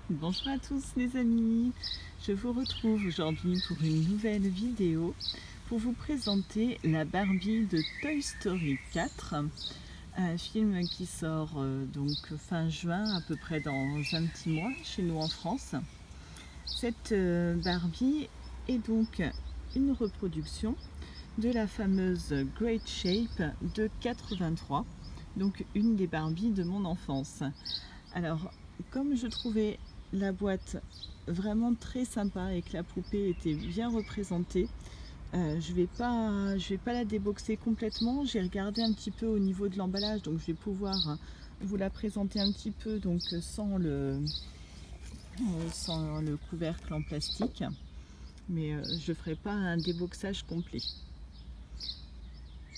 Bonjour à tous les amis, je vous retrouve aujourd'hui pour une nouvelle vidéo pour vous présenter la Barbie de Toy Story 4, un film qui sort donc fin juin, à peu près dans un petit mois chez nous en France. Cette Barbie est donc une reproduction de la fameuse Great Shape de 83, donc une des Barbies de mon enfance. Alors, comme je trouvais la boîte vraiment très sympa et que la poupée était bien représentée, je vais pas la déboxer complètement. J'ai regardé un petit peu au niveau de l'emballage, donc je vais pouvoir vous la présenter un petit peu, donc sans le couvercle en plastique, mais je ferai pas un déboxage complet.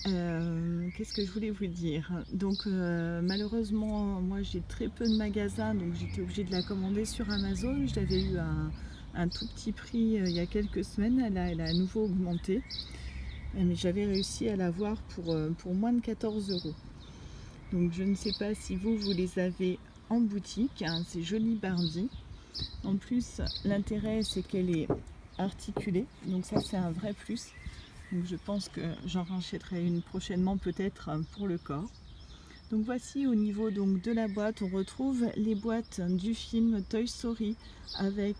Qu'est-ce que je voulais vous dire? Donc malheureusement, moi j'ai très peu de magasins, donc j'étais obligée de la commander sur Amazon. Je l'avais eu à un tout petit prix il y a quelques semaines. Elle a à nouveau augmenté, mais j'avais réussi à l'avoir pour moins de 14 €. Donc je ne sais pas si vous les avez en boutique, hein, ces jolies Barbie. En plus, l'intérêt c'est qu'elle est articulée, donc ça c'est un vrai plus. Donc je pense que j'en rachèterai une prochainement, peut-être pour le corps. Donc voici, au niveau donc de la boîte, on retrouve les boîtes du film Toy Story avec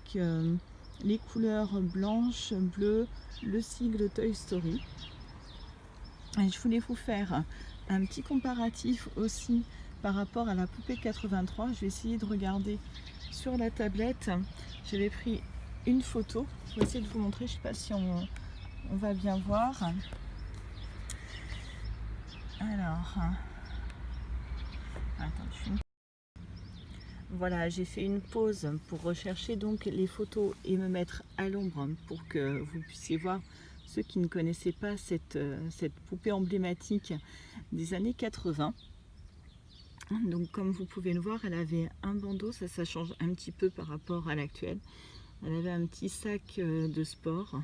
les couleurs blanches, bleues, le sigle Toy Story. Et je voulais vous faire un petit comparatif aussi par rapport à la poupée 83. Je vais essayer de regarder sur la tablette. J'avais pris une photo. Je vais essayer de vous montrer. Je ne sais pas si on va bien voir. Alors, attends, voilà, j'ai fait une pause pour rechercher donc les photos et me mettre à l'ombre pour que vous puissiez voir, ceux qui ne connaissaient pas cette poupée emblématique des années 80. Donc comme vous pouvez le voir, elle avait un bandeau, ça change un petit peu par rapport à l'actuelle. Elle avait un petit sac de sport.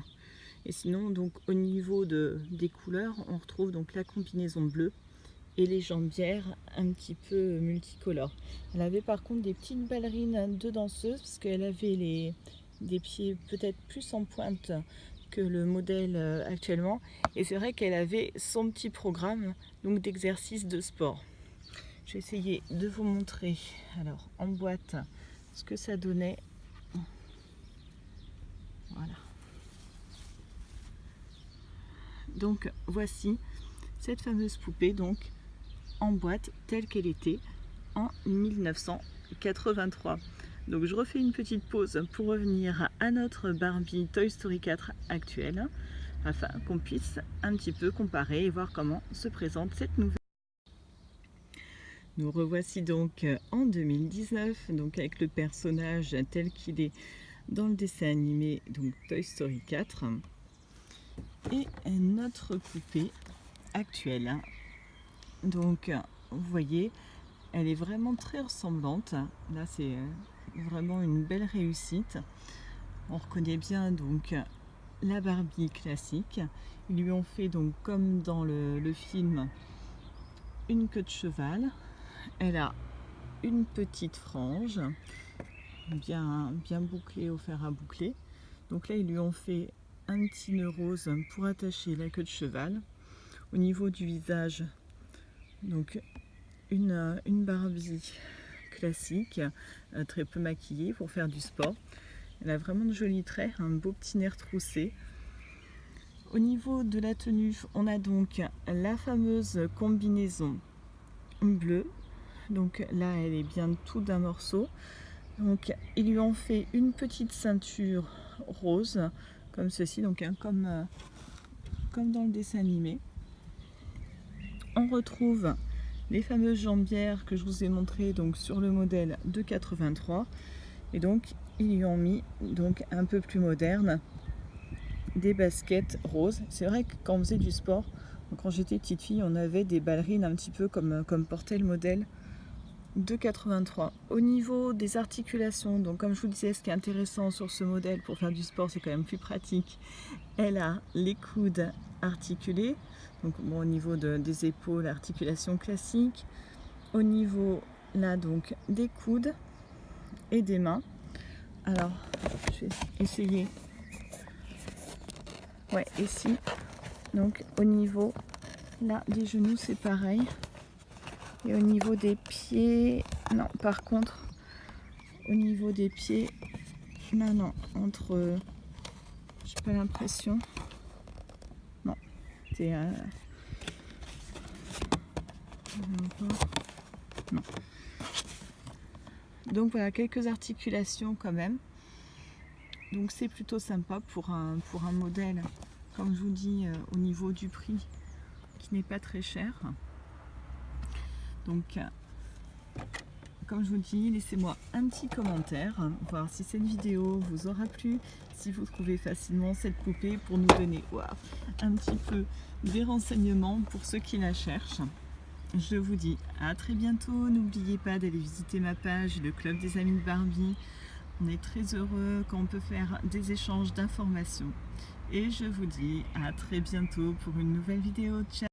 Et sinon, donc au niveau des couleurs, on retrouve donc la combinaison bleue et les jambières un petit peu multicolores. Elle avait par contre des petites ballerines de danseuse, parce qu'elle avait des pieds peut-être plus en pointe que le modèle actuellement. Et c'est vrai qu'elle avait son petit programme donc d'exercice de sport. Je vais essayer de vous montrer alors en boîte ce que ça donnait. Voilà. Donc voici cette fameuse poupée donc en boîte telle qu'elle était en 1983. Donc je refais une petite pause pour revenir à notre Barbie Toy Story 4 actuelle, afin qu'on puisse un petit peu comparer et voir comment se présente cette nouvelle. Nous revoici donc en 2019, donc avec le personnage tel qu'il est dans le dessin animé, donc Toy Story 4, et notre poupée actuelle. Donc vous voyez, elle est vraiment très ressemblante. Là c'est vraiment une belle réussite. On reconnaît bien donc la Barbie classique. Ils lui ont fait donc comme dans le film une queue de cheval. Elle a une petite frange bien bouclée au fer à boucler. Donc là ils lui ont fait un petit nœud rose pour attacher la queue de cheval. Au niveau du visage, donc une Barbie classique, très peu maquillée pour faire du sport. Elle a vraiment de jolis traits, un beau petit nez retroussé. Au niveau de la tenue, on a donc la fameuse combinaison bleue. Donc là, elle est bien tout d'un morceau. Donc ils lui ont fait une petite ceinture rose, comme ceci, donc comme dans le dessin animé. On retrouve les fameuses jambières que je vous ai montrées donc sur le modèle de 83, et donc ils lui ont mis donc un peu plus moderne des baskets roses. C'est vrai que quand on faisait du sport, quand j'étais petite fille, on avait des ballerines un petit peu comme portait le modèle de 83. Au niveau des articulations, donc comme je vous disais, ce qui est intéressant sur ce modèle pour faire du sport, c'est quand même plus pratique. Elle a les coudes articulés, donc bon, au niveau des épaules, articulation classique. Au niveau là donc des coudes et des mains, Alors, je vais essayer. Ouais, ici. Donc au niveau là des genoux, c'est pareil. Et au niveau des pieds, non, par contre, au niveau des pieds, non, entre, j'ai pas l'impression. Non, c'est non. Donc voilà, quelques articulations quand même. Donc c'est plutôt sympa pour un modèle, comme je vous dis, au niveau du prix, qui n'est pas très cher. Donc, comme je vous dis, laissez-moi un petit commentaire, voir si cette vidéo vous aura plu, si vous trouvez facilement cette poupée, pour nous donner un petit peu des renseignements pour ceux qui la cherchent. Je vous dis à très bientôt. N'oubliez pas d'aller visiter ma page, le Club des Amis de Barbie. On est très heureux quand on peut faire des échanges d'informations. Et je vous dis à très bientôt pour une nouvelle vidéo. Ciao!